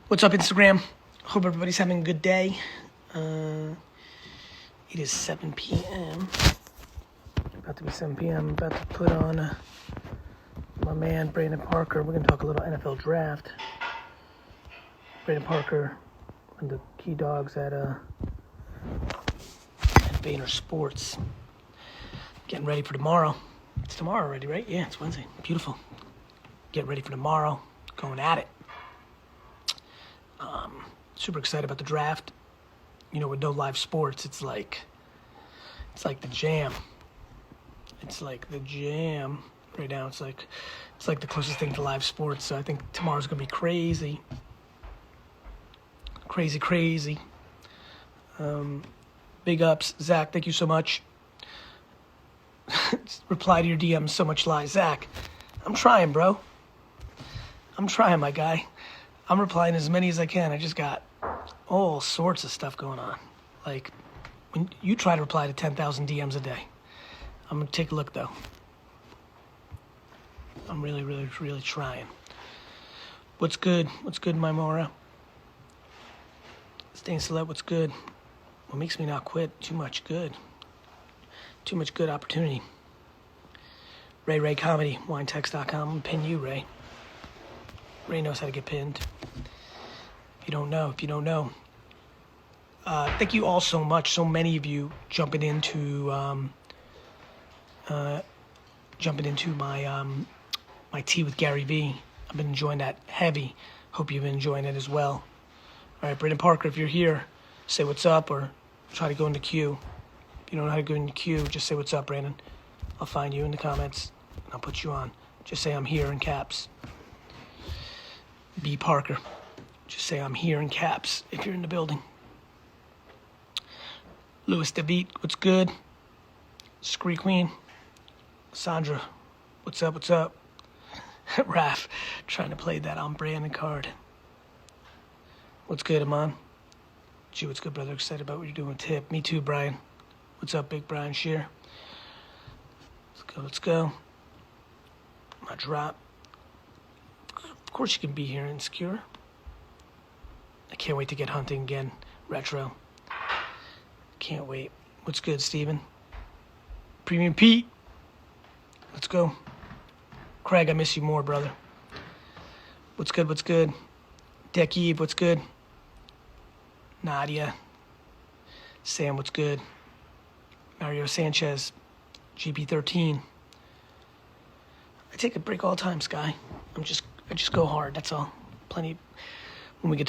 What's up, Instagram? Hope everybody's having a good day. It is 7 p.m. About to be 7 p.m. About to put on my man, Brandon Parker. We're going to talk a little NFL draft. Brandon Parker, one of the key dogs at Vayner Sports. Getting ready for tomorrow. It's tomorrow already, right? Yeah, it's Wednesday. Beautiful. Get ready for tomorrow. Going at it. Super excited about the draft. You know, with no live sports, it's like the jam. It's like the jam right now. It's like the closest thing to live sports. So I think tomorrow's gonna be crazy. Crazy. Big ups, Zach. Thank you so much. Reply to your DMs. So much lies, Zach. I'm trying, bro. I'm trying, my guy. I'm replying as many as I can. I just got all sorts of stuff going on. Like, when you try to reply to 10,000 DMs a day. I'm going to take a look, though. I'm really trying. What's good? What's good, my Mora? Staying select, what's good? What makes me not quit? Too much good. Too much good opportunity. Ray Comedy, winetext.com. I'm going to pin you, Ray. Ray knows how to get pinned. If you don't know. Thank you all so much. So many of you jumping into my tea with Gary V. I've been enjoying that heavy. Hope you've been enjoying it as well. All right, Brandon Parker, if you're here, say what's up or try to go in the queue. If you don't know how to go in the queue, just say what's up, Brandon. I'll find you in the comments and I'll put you on. Just say I'm here in caps. B. Parker. Just say I'm here in caps if you're in the building. Louis DeVite, what's good? Scree Queen. Sandra, what's up? Raph, trying to play that on Brandon card. What's good, Amon? Gee, what's good, brother? Excited about what you're doing with Tip. Me too, Brian. What's up, big Brian Shear? Let's go. My drop. Of course you can be here, Insecure. I can't wait to get hunting again. Retro. Can't wait. What's good, Steven? Premium Pete. Let's go. Craig, I miss you more, brother. What's good? Deck Eve, what's good? Nadia. Sam, what's good? Mario Sanchez. GP13. I take a break all the time, Sky. I just go hard, that's all. Plenty. When we can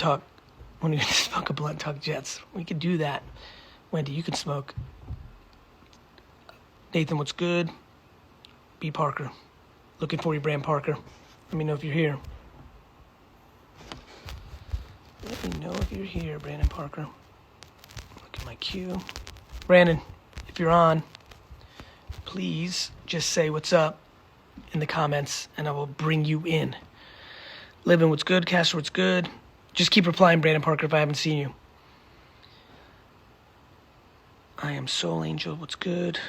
smoke a blunt, talk Jets. We can do that. Wendy, you can smoke. Nathan, what's good? B. Parker. Looking for you, Brand Parker. Let me know if you're here. Let me know if you're here, Brandon Parker. Look at my queue. Brandon, if you're on, please just say what's up in the comments and I will bring you in. Living, what's good? Castor, what's good? Just keep replying, Brandon Parker, if I haven't seen you. I am Soul Angel, what's good?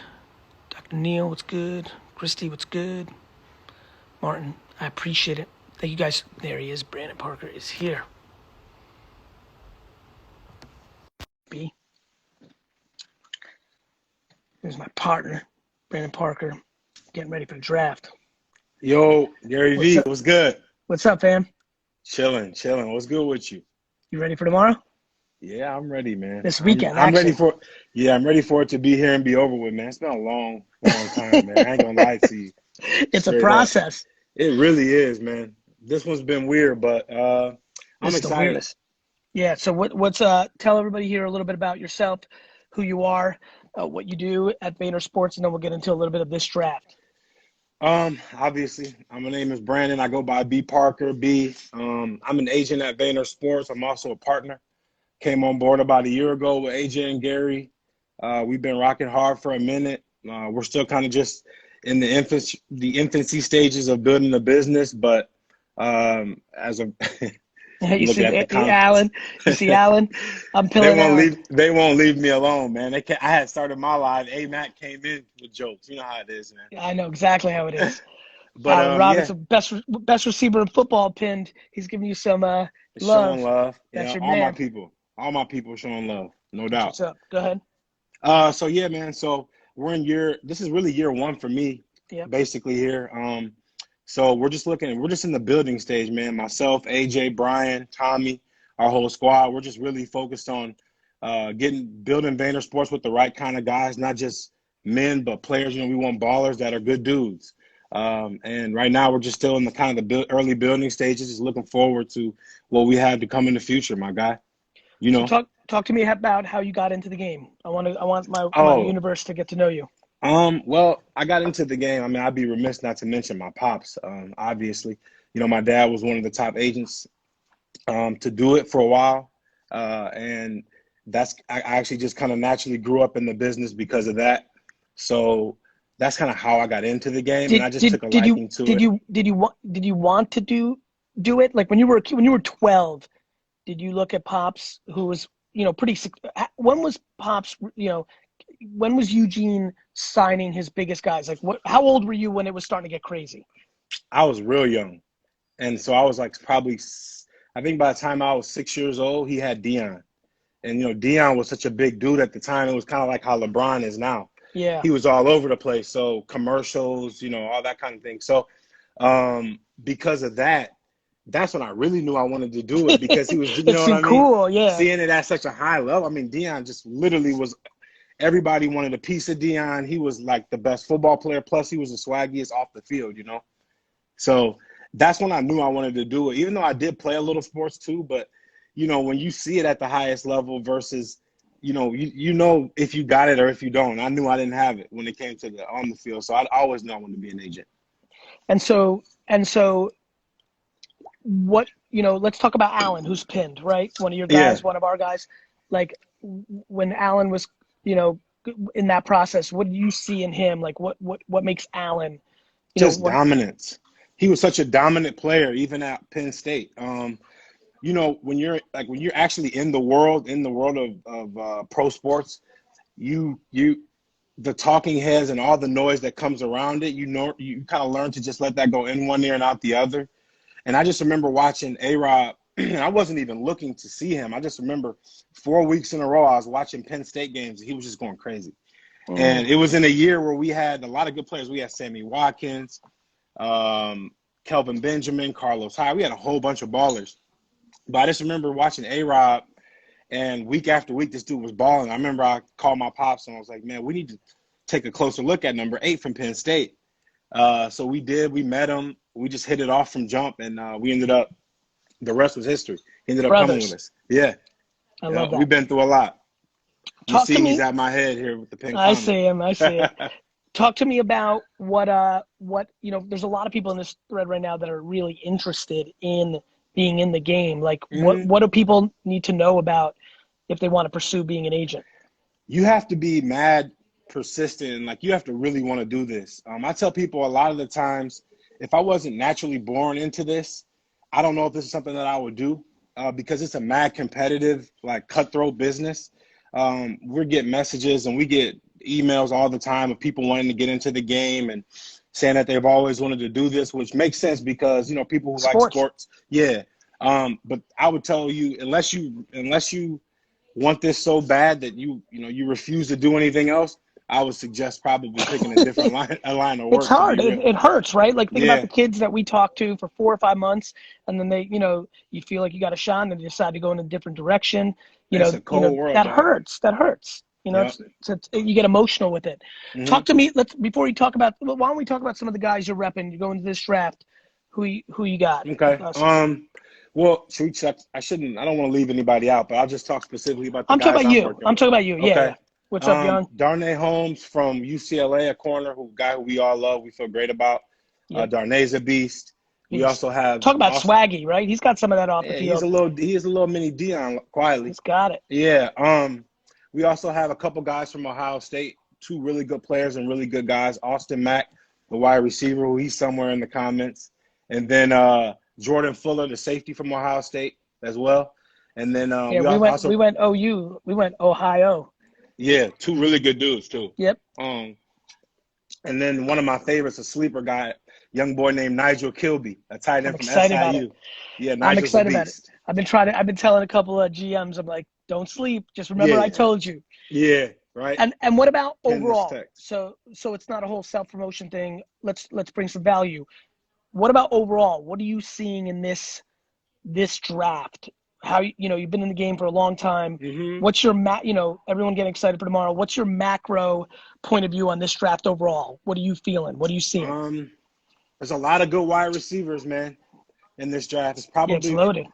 Dr. Neil, what's good? Christy, what's good? Martin, I appreciate it. Thank you guys. There he is. Brandon Parker is here. B. Here's my partner, Brandon Parker, getting ready for the draft. Yo, Gary V, what's good? What's up, fam? Chilling. What's good with you? You ready for tomorrow? Yeah, I'm ready, man. This weekend, I'm ready for it to be here and be over with, man. It's been a long time, man. I ain't gonna lie to you. It's a process. It really is, man. This one's been weird, but I'm excited. Yeah. So what's tell everybody here a little bit about yourself, who you are, what you do at Vayner Sports, and then we'll get into a little bit of this draft. Obviously, my name is Brandon. I go by B. Parker. I'm an agent at Vayner Sports. I'm also a partner. Came on board about a year ago with AJ and Gary. We've been rocking hard for a minute. We're still kind of just in the infancy stages of building the business, but as a You see Alan? You see Alan? I'm pilling Alan. They won't leave me alone, man. I had started my live. A-Mac came in with jokes. You know how it is, man. I know exactly how it is. But Allen yeah, Robinson, best receiver in football, pinned. He's giving you some showing love. love. That's Yeah, your man. all my people showing love, no That's doubt. what's up. Go ahead. So yeah, man. So this is really year one for me, Yep. basically here. So we're just in the building stage, man. Myself, AJ, Brian, Tommy, our whole squad. We're just really focused on building Vayner Sports with the right kind of guys, not just men, but players. You know, we want ballers that are good dudes. And right now we're just still in the kind of the early building stages, just looking forward to what we have to come in the future, my guy. You So know. talk to me about how you got into the game. I want my Oh, universe to get to know you. well, I got into the game. I mean, I'd be remiss not to mention my pops. Obviously, you know, my dad was one of the top agents to do it for a while, and I actually just kind of naturally grew up in the business because of that. So that's kind of how I got into the game, and Did I just did took a did you liking to did it. you did you want to do it like when you were a kid, when you were 12? Did you look at Pops, who was, pretty? When was Pops? When was Eugene signing his biggest guys? Like, what? How old were you when it was starting to get crazy? I was real young, and so I was like probably, I think by the time I was 6 years old, he had Dion. And, you know, Dion was such a big dude at the time. It was kind of like how LeBron is now. Yeah. He was all over the place. So commercials, you know, all that kind of thing. So because of that, that's when I really knew I wanted to do it because he was, you It know what I seemed mean? cool. Yeah. Seeing it at such a high level. I mean, Dion just literally was, everybody wanted a piece of Dion. He was like the best football player. Plus, he was the swaggiest off the field, you know? So that's when I knew I wanted to do it, even though I did play a little sports too. But, you know, when you see it at the highest level versus, you know if you got it or if you don't. I knew I didn't have it when it came to on the field. So I always knew I wanted to be an agent. And so what, let's talk about Allen, who's pinned, right? One of your Yeah, guys, one of our guys. Like, when Allen was, in that process, what do you see in him? Like, what makes Allen, just when dominance. He was such a dominant player, even at Penn State. You know, when you're actually in the world of pro sports, you the talking heads and all the noise that comes around it, you kind of learn to just let that go in one ear and out the other. And I just remember watching A-Rod, and I wasn't even looking to see him. I just remember 4 weeks in a row I was watching Penn State games. He was just going crazy. And it was in a year where we had a lot of good players. We had Sammy Watkins, Kelvin Benjamin, Carlos Hyde. We had a whole bunch of ballers. But I just remember watching A-Rod, and week after week, this dude was balling. I remember I called my pops, and I was like, man, we need to take a closer look at number 8 from Penn State. So we did. We met him. We just hit it off from jump, and we ended up – the rest was history. He ended up coming with brothers? us. Yeah. I love that. We've been through a lot. You Talk to see he's me. at my head here with the pink I comment. see him. I see it. Talk to me about what there's a lot of people in this thread right now that are really interested in being in the game. Like, what do people need to know about if they want to pursue being an agent? You have to be mad persistent, and like you have to really want to do this. I tell people a lot of the times, if I wasn't naturally born into this, I don't know if this is something that I would do because it's a mad competitive, like cutthroat business. We're getting messages and we get emails all the time of people wanting to get into the game and saying that they've always wanted to do this, which makes sense because, you know, people who like Sports. sports. Yeah. But I would tell you, unless you want this so bad that you refuse to do anything else, I would suggest probably picking a different line of It's work, to be hard. real. It hurts, right? Like, think about Yeah. the kids that we talk to for 4 or 5 months, and then they, you feel like you got a shot, and then you decide to go in a different direction. It's a cold world, That dog. hurts. That hurts. Yep. You get emotional with it. Hmm. Talk to me. Before you talk about, why don't we talk about some of the guys you're repping? You go into this draft. Who you got? Okay. Well, should we check? I don't want to leave anybody out, but I'll just talk specifically about the I'm talking guys about I'm you. working I'm with. talking about you. Yeah, Okay. yeah. What's up, Young? Darnay Holmes from UCLA, a corner guy who we all love, we feel great about. Yep. Darnay's a beast. We Beast. also have Talk about Austin. swaggy, right? He's got some of that off the Yeah, field. he is a little mini Dion quietly. He's got it. Yeah. We also have a couple guys from Ohio State, 2 really good players and really good guys. Austin Mack, the wide receiver, who he's somewhere in the comments. And then Jordan Fuller, the safety from Ohio State as well. And then Yeah, we also we went OU. We went Ohio. yeah, 2 really good dudes too. Yep. And then one of my favorites, a sleeper guy young boy named Nigel Kilby, a tight I'm end from excited about it. SIU. Yeah, I'm Nigel's a excited about it. beast. I've been telling a couple of GMs, I'm like, don't sleep. Just remember I Yeah, told you. yeah, right. And what about Pin this overall? text. So it's not a whole self-promotion thing. Let's bring some value. What about overall? What are you seeing in this draft? How you've been in the game for a long time. What's your everyone getting excited for tomorrow? What's your macro point of view on this draft overall? What are you feeling? What are you seeing? There's a lot of good wide receivers, man, in this draft. Yeah, it's loaded.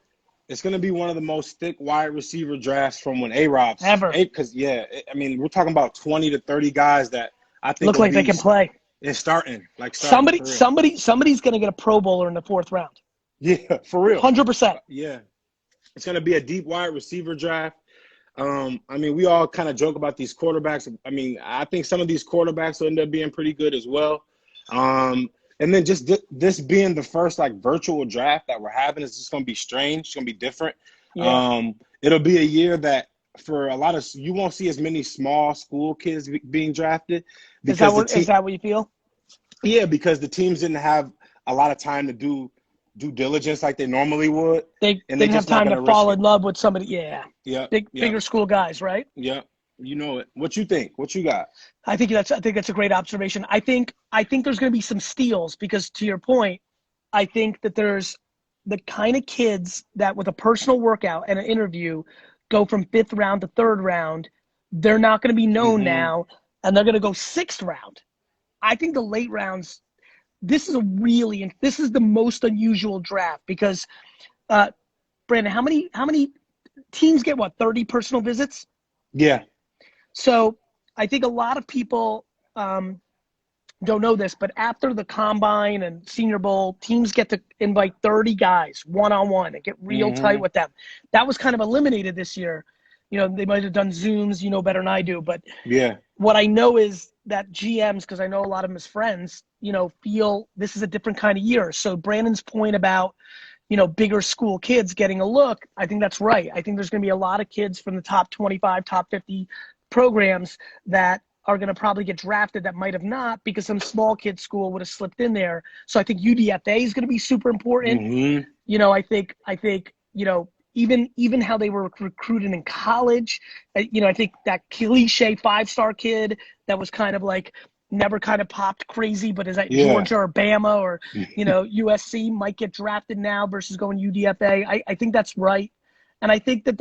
It's going to be one of the most thick wide receiver drafts from when A-Rob's Ever. Because I mean, we're talking about 20 to 30 guys that I think look like they can play. It's starting. Somebody's going to get a Pro Bowler in the 4th round. Yeah, for real. 100%. Yeah. It's going to be a deep wide receiver draft. I mean, we all kind of joke about these quarterbacks. I mean, I think some of these quarterbacks will end up being pretty good as well. And then just this being the first like virtual draft that we're having is just going to be strange. It's going to be different. Yeah. It'll be a year that for a lot of you won't see as many small school kids being drafted. Is that what you feel? Yeah, because the teams didn't have a lot of time to do due diligence like they normally would. They didn't have time to fall in love with somebody. Yeah. Yeah. Bigger school guys, right? Yeah. You know it. What you think? What you got? I think that's a great observation. I think there's going to be some steals because, to your point, I think that there's the kind of kids that with a personal workout and an interview go from 5th round to 3rd round. They're not going to be known now, and they're going to go 6th round. I think the late rounds. This is the most unusual draft because, Brandon, how many teams get 30 personal visits? Yeah. So I think a lot of people don't know this, but after the Combine and Senior Bowl, teams get to invite 30 guys one-on-one and get real tight with them. That was kind of eliminated this year. They might have done Zooms, better than I do. But yeah, what I know is that GMs, because I know a lot of them as friends, feel this is a different kind of year. So Brandon's point about, bigger school kids getting a look, I think that's right. I think there's going to be a lot of kids from the top 25, top 50 programs that are going to probably get drafted that might have not because some small kid school would have slipped in there. So I think UDFA is going to be super important. I think even how they were recruited in college, I think that cliche 5-star kid that was kind of like never kind of popped crazy, but is at Georgia or Bama or, USC might get drafted now versus going UDFA. I think that's right. And I think that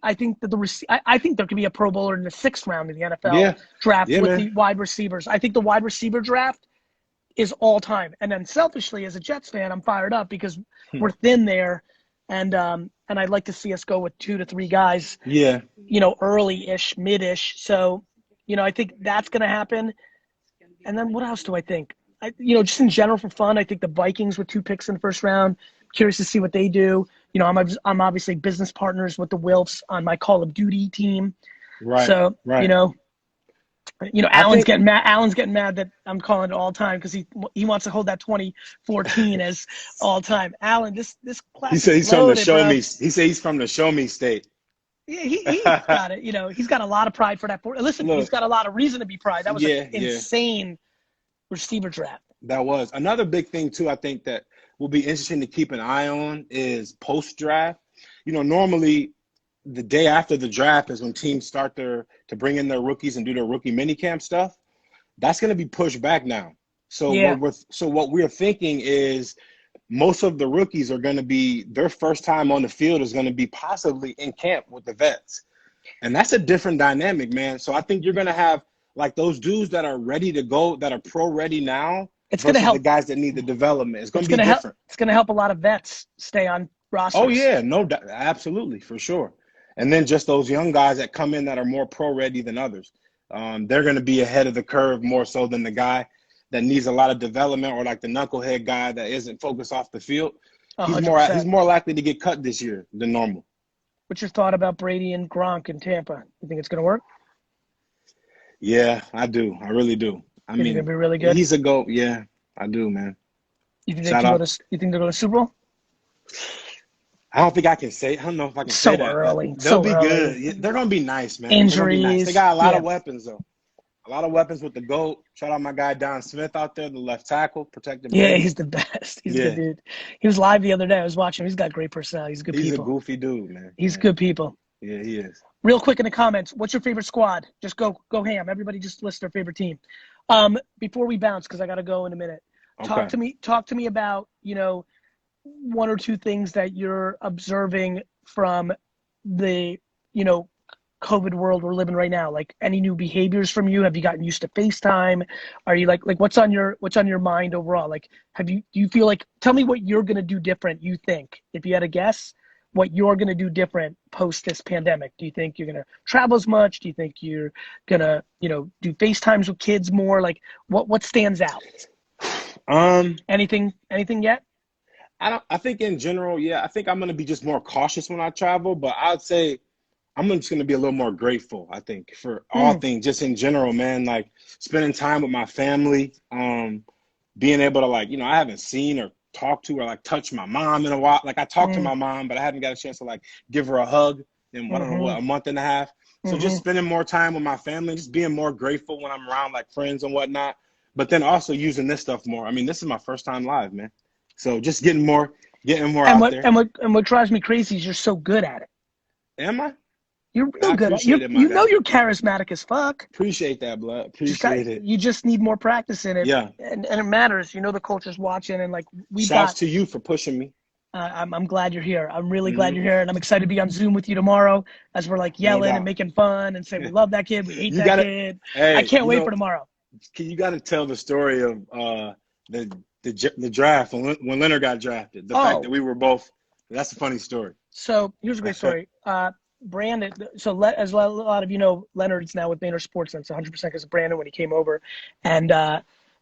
I think there could be a Pro Bowler in the 6th round in the NFL draft with the wide receivers. I think the wide receiver draft is all time. And then selfishly, as a Jets fan, I'm fired up because we're thin there, and I'd like to see us go with 2 to 3 guys. Yeah. Early-ish, mid-ish. So, I think that's going to happen. And then what else do I think? Just in general for fun, I think the Vikings with 2 picks in the 1st round. Curious to see what they do. I'm obviously business partners with the Wilfs on my Call of Duty team. Right. So, right. Alan's getting mad. Alan's getting mad that I'm calling it all time because he wants to hold that 2014 as all time. Alan, this class. He said he's loaded, from the show bro. me. He said he's from the show me state. Yeah, he's got it. He's got a lot of pride for that. Listen, he's got a lot of reason to be proud. That was an insane receiver draft. That was another big thing too. I think that will be interesting to keep an eye on is post draft. Normally the day after the draft is when teams start to bring in their rookies and do their rookie minicamp stuff. That's going to be pushed back now. So what we're thinking is most of the rookies are going to be their first time on the field is going to be possibly in camp with the vets. And that's a different dynamic, man. So I think you're going to have like those dudes that are ready to go, that are pro ready now. It's going to help the guys that need the development. It's going to be different. It's going to help a lot of vets stay on rosters. Oh yeah, no doubt, absolutely, for sure. And then just those young guys that come in that are more pro ready than others. They're going to be ahead of the curve more so than the guy that needs a lot of development or like the knucklehead guy that isn't focused off the field. 100%. He's more likely to get cut this year than normal. What's your thought about Brady and Gronk in Tampa? You think it's going to work? Yeah, I do. I really do. I mean, going to be really good. He's a GOAT. Yeah, I do, man. You think they're going to Super Bowl? I don't think I can say. I don't know if I can say that. Early. They'll be good. They're going to be nice, man. Injuries. Nice. They got a lot of weapons, though. A lot of weapons with the GOAT. Shout out my guy Don Smith out there, the left tackle, protecting Yeah, baby. he's the best. He's a good Yeah, dude. He was live the other day. I was watching him. He's got great personality. He's good he's a people. goofy dude, man. He's Yeah, good people. yeah, he is. Real quick in the comments, what's your favorite squad? Just go ham. Everybody just list their favorite team. Before we bounce, because I got to go in a minute. Okay. Talk to me about, one or two things that you're observing from the, COVID world we're living right now. Like any new behaviors from you? Have you gotten used to FaceTime? Are you like what's on your mind overall? Like, do you feel like, tell me what you're going to do different, you think, if you had a guess, what you're going to do different post this pandemic. Do you think you're going to travel as much? Do you think you're going to, do FaceTimes with kids more? Like what stands out? Anything yet? I think in general, yeah, I think I'm gonna be just more cautious when I travel, but I'd say I'm just gonna be a little more grateful, I think, for all things, just in general, man. Like spending time with my family, being able to I haven't seen or talked to or like touch my mom in a while. Like I talked to my mom, but I hadn't got a chance to like give her a hug in I don't know a month and a half. So just spending more time with my family, just being more grateful when I'm around like friends and whatnot. But then also using this stuff more. I mean, this is my first time live, man. So just getting more out there. And what drives me crazy is you're so good at it. Am I? You're real I good at it. appreciate it, my guy. You're charismatic as fuck. Appreciate that, blood. Appreciate it. You just need more practice in it. Yeah. And it matters. The culture's watching, and like Shouts to you for pushing me. I'm glad you're here. I'm really glad you're here, and I'm excited to be on Zoom with you tomorrow as we're like yelling and making fun and saying we love that kid, we hate kid. Hey, I can't wait for tomorrow. You got to tell the story of the draft when Leonard got drafted. The fact that we were both. That's a funny story. So here's a great story. Brandon. So as a lot of you know, Leonard's now with Vayner Sports, and it's 100% because of Brandon when he came over, and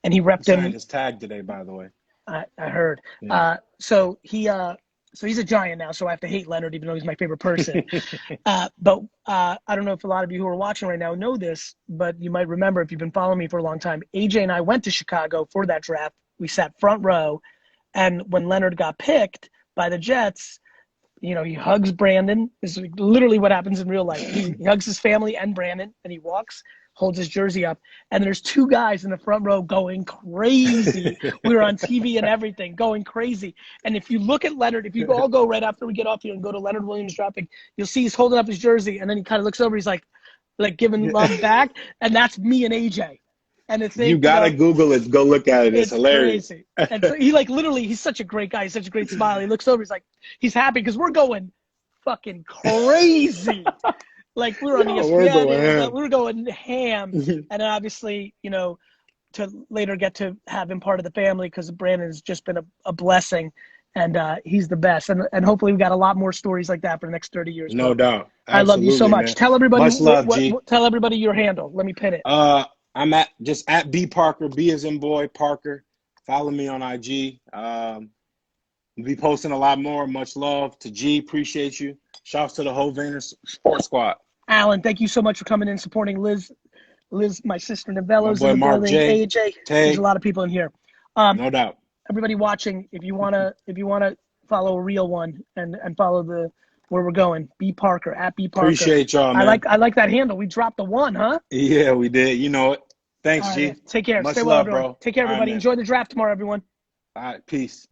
he repped him. His tag today, by the way. I heard. Yeah. So he's a Giant now, so I have to hate Leonard even though he's my favorite person. But I don't know if a lot of you who are watching right now know this, but you might remember if you've been following me for a long time. AJ and I went to Chicago for that draft. We sat front row, and when Leonard got picked by the Jets, he hugs Brandon. This is literally what happens in real life. He hugs his family and Brandon, and he walks, holds his jersey up, and there's two guys in the front row going crazy. We were on TV and everything, going crazy. And if you look at Leonard, if you all go right after we get off here and go to Leonard Williams dropping, you'll see he's holding up his jersey, and then he kind of looks over. He's like giving love back, and that's me and AJ. And it's you gotta Google it. Go look at it. It's hilarious. Crazy. And so he literally, he's such a great guy. He's such a great smile. He looks over. He's happy because we're going fucking crazy. Like we were on ESPN. We were going ham. And obviously, to later get to have him part of the family because Brandon has just been a blessing. And he's the best. And hopefully we got a lot more stories like that for the next 30 years. No doubt. Absolutely, I love you so much. Man. Tell everybody. Much love, G. Tell everybody your handle. Let me pin it. I'm at B Parker. B as in boy, Parker. Follow me on IG. We'll be posting a lot more. Much love to G. Appreciate you. Shouts to the whole Vayner Sports Squad. Alan, thank you so much for coming in, supporting Liz, my sister Novello's in the Mark building. J. AJ, there's a lot of people in here. No doubt. Everybody watching, if you wanna follow a real one and follow where we're going, B Parker at B Parker. Appreciate y'all, man. I like that handle. We dropped the one, huh? Yeah, we did. You know it. Thanks, G. Take care. Much Stay well, love, everyone. bro. Take care, everybody. Enjoy the draft tomorrow, everyone. All right, peace.